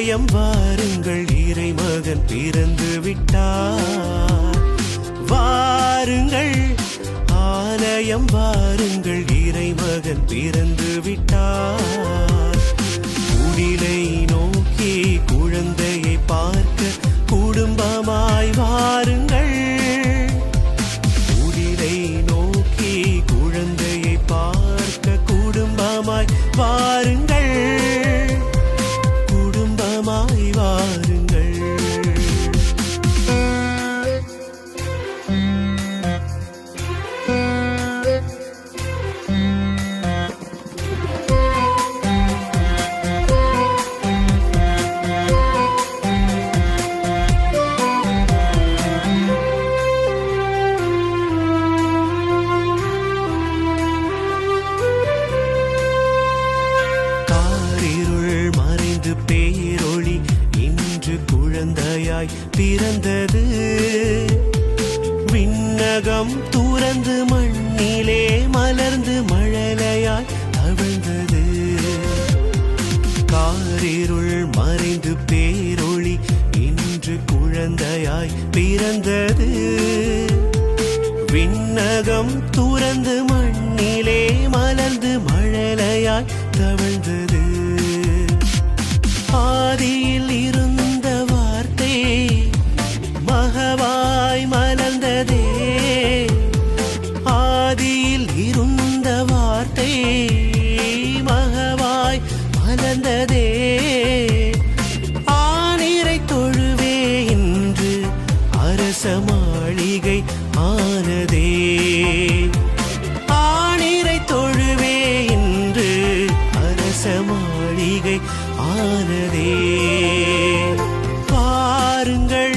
ஆலயம் வாருங்கள், இறைமகன் பிறந்து விட்டார். வாருங்கள் ஆலயம் வாருங்கள், இறைமகன் பிறந்து விட்டார். குடிலை நோக்கி குழந்தையை பார்க்க குடும்பமாய் வாருங்கள். குடிலை நோக்கி குழந்தையை பார்க்க குடும்பமாய் வாருங்கள். குடும்பமாய் வாருங்கள். பேரொளி இன்று குழந்தையாய் பிறந்தது. விண்ணகம் துறந்து மண்ணிலே மலர்ந்து மழலையாய் தவழ்ந்தது. காரிருள் மறைந்து பேரொளி இன்று குழந்தையாய் பிறந்தது. விண்ணகம் துறந்து மண்ணிலே மலர்ந்து மழலையாய் தவழ்ந்தது. ஆதியில் இருந்த வார்த்தை மகவாய் மலர்ந்ததே. ஆதியில் இருந்த வார்த்தை மகவாய் மலர்ந்ததே. ஆனிரை தொழுவே இன்று அரச மாளிகை ஆனதே. ஆனிரை தொழுவே இன்று அரச மாளிகை ஆனதே. பாருங்கள்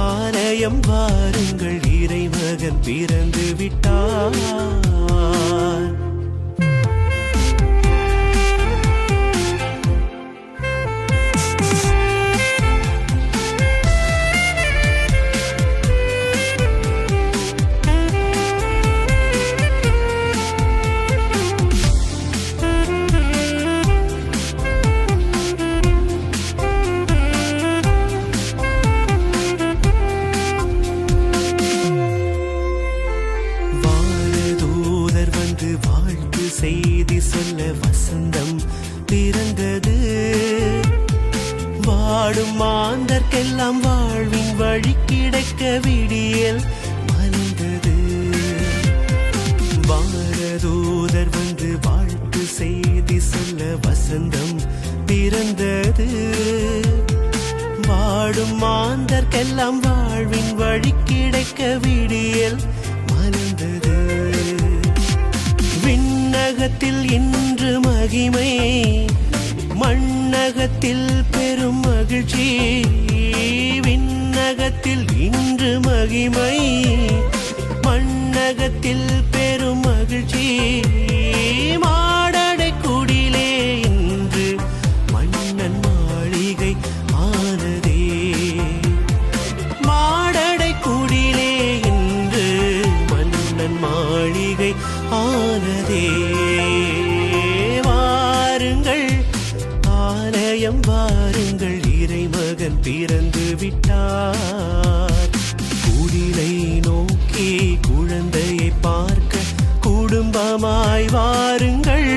ஆலயம் வாருங்கள், இறைமகன் பிறந்து விட்டார். வாழ்த்து செய்தி சொல்ல வசந்தம் பிறந்தது. வாடும் மாந்தர்க்கெல்லாம் வாழ்வின் வழி கிடைக்க விடியல் மலர்ந்தது. வானதூதர் வந்து வாழ்த்து செய்தி சொல்ல வசந்தம் பிறந்தது. வாடும் மாந்தர்க்கெல்லாம் வாழ்வின் வழி கிடைக்க விடியல் மலர்ந்தது. விண்ணகத்தில் இன்று மகிமை, மண்ணகத்தில் பெரும் மகிழ்ச்சி. விண்ணகத்தில் இன்று மகிமை, மண்ணகத்தில் பெரும் மகிழ்ச்சி. மாடடை குடிலே இன்று மன்னன் மாளிகை ஆனதே. மாடடை குடிலே இன்று மன்னன் மாளிகை ஆனதே. வாருங்கள் ஆலயம் வாருங்கள், இறைமகன் பிறந்து விட்டார். குடிலை நோக்கி குழந்தையை பார்க்க குடும்பமாய் வாருங்கள்.